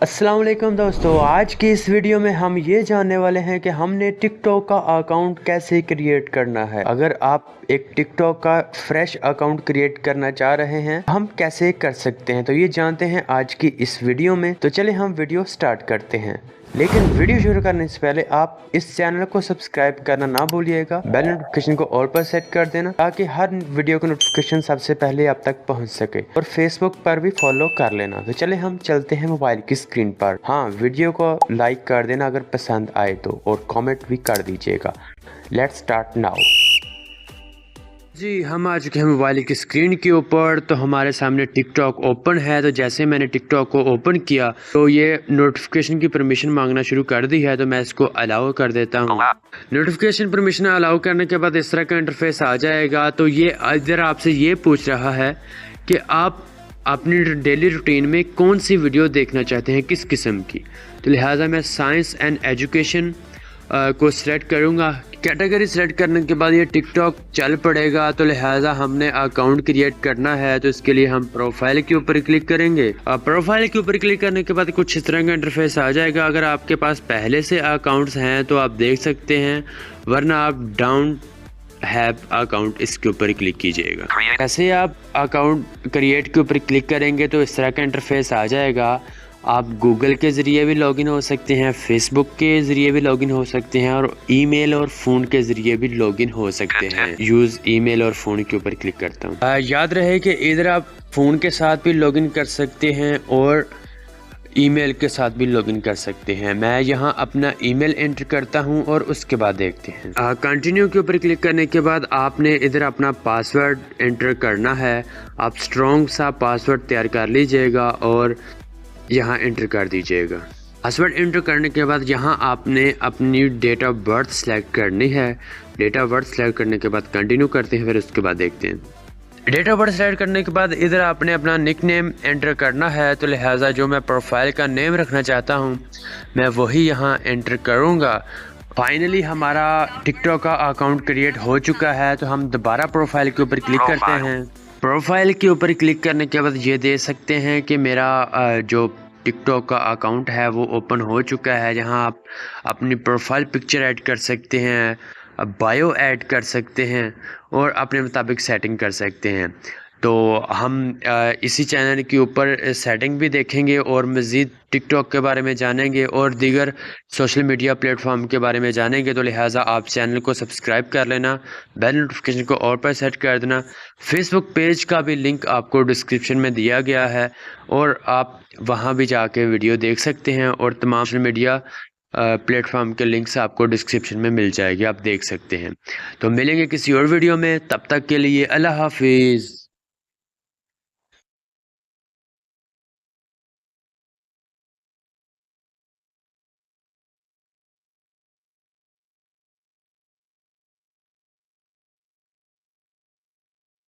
अस्सलाम वालेकुम दोस्तों, आज की इस वीडियो में हम ये जानने वाले हैं कि हमने टिकटॉक का अकाउंट कैसे क्रिएट करना है। अगर आप एक टिकटॉक का फ्रेश अकाउंट क्रिएट करना चाह रहे हैं, हम कैसे कर सकते हैं, तो ये जानते हैं आज की इस वीडियो में। तो चले हम वीडियो स्टार्ट करते हैं, लेकिन वीडियो शुरू करने से पहले आप इस चैनल को सब्सक्राइब करना ना भूलिएगा। बेल नोटिफिकेशन को ऑल पर सेट कर देना ताकि हर वीडियो का नोटिफिकेशन सबसे पहले आप तक पहुंच सके, और फेसबुक पर भी फॉलो कर लेना। तो चले हम चलते हैं मोबाइल की स्क्रीन पर। हाँ, वीडियो को लाइक कर देना अगर पसंद आए तो, और कमेंट भी कर दीजिएगा। Let's start now. जी, हम आ चुके हैं मोबाइल की स्क्रीन के ऊपर। तो हमारे सामने टिकटॉक ओपन है। तो जैसे मैंने टिकटॉक को ओपन किया तो ये नोटिफिकेशन की परमिशन मांगना शुरू कर दी है। तो मैं इसको अलाउ कर देता हूँ। नोटिफिकेशन परमिशन अलाउ करने के बाद इस तरह का इंटरफेस आ जाएगा। तो ये इधर आपसे ये पूछ रहा है कि आप अपनी डेली रूटीन में कौन सी वीडियो देखना चाहते हैं, किस किस्म की। तो लिहाजा मैं साइंस एंड एजुकेशन को सिलेक्ट करूँगा। कैटेगरी सिलेक्ट करने के बाद ये टिकटॉक चल पड़ेगा। तो लिहाजा हमने अकाउंट क्रिएट करना है। तो इसके लिए हम प्रोफाइल के ऊपर क्लिक करेंगे। प्रोफाइल के ऊपर क्लिक करने के बाद कुछ इस तरह का इंटरफेस आ जाएगा। अगर आपके पास पहले से अकाउंट्स हैं तो आप देख सकते हैं, वरना आप डाउन हैव अकाउंट इसके ऊपर क्लिक कीजिएगा। ऐसे आप अकाउंट क्रिएट के ऊपर क्लिक करेंगे तो इस तरह का इंटरफेस आ जाएगा। आप गूगल के ज़रिए भी लॉगिन हो सकते हैं, फेसबुक के ज़रिए भी लॉगिन हो सकते हैं, और ईमेल और फ़ोन के ज़रिए भी लॉगिन हो सकते हैं। यूज़ ईमेल और फ़ोन के ऊपर क्लिक करता हूँ। याद रहे कि इधर आप फ़ोन के साथ भी लॉगिन कर सकते हैं और ईमेल के साथ भी लॉगिन कर सकते हैं। मैं यहाँ अपना ईमेल एंटर करता हूँ और उसके बाद देखते हैं। कंटिन्यू के ऊपर क्लिक करने के बाद आपने इधर अपना पासवर्ड एंटर करना है। आप स्ट्रॉन्ग सा पासवर्ड तैयार कर लीजिएगा और यहाँ एंटर कर दीजिएगा। पासवर्ड एंटर करने के बाद यहाँ आपने अपनी डेट ऑफ बर्थ सेलेक्ट करनी है। डेट ऑफ बर्थ सेलेक्ट करने के बाद कंटिन्यू करते हैं, फिर उसके बाद देखते हैं। डेट ऑफ बर्थ सेलेक्ट करने के बाद इधर आपने अपना निक नेम एंटर करना है। तो लिहाजा जो मैं प्रोफाइल का नेम रखना चाहता हूँ मैं वही यहाँ एंटर करूँगा। फाइनली हमारा टिकटॉक का अकाउंट क्रिएट हो चुका है। तो हम दोबारा प्रोफाइल के ऊपर क्लिक करते हैं। प्रोफाइल के ऊपर क्लिक करने के बाद ये देख सकते हैं कि मेरा जो टिकटॉक का अकाउंट है वो ओपन हो चुका है। जहां आप अपनी प्रोफाइल पिक्चर ऐड कर सकते हैं, बायो ऐड कर सकते हैं और अपने मुताबिक सेटिंग कर सकते हैं। तो हम इसी चैनल के ऊपर सेटिंग भी देखेंगे और मज़ीद टिकटॉक के बारे में जानेंगे और दीगर सोशल मीडिया प्लेटफॉर्म के बारे में जानेंगे। तो लिहाजा आप चैनल को सब्सक्राइब कर लेना, बेल नोटिफिकेशन को ऑल पर सेट कर देना। फेसबुक पेज का भी लिंक आपको डिस्क्रिप्शन में दिया गया है और आप वहां भी जाके वीडियो देख सकते हैं, और तमाम सोशल मीडिया प्लेटफॉर्म के लिंक्स आपको डिस्क्रिप्शन में मिल जाएगी, आप देख सकते हैं। तो मिलेंगे किसी और वीडियो में, तब तक के लिए अल्लाह हाफिज़।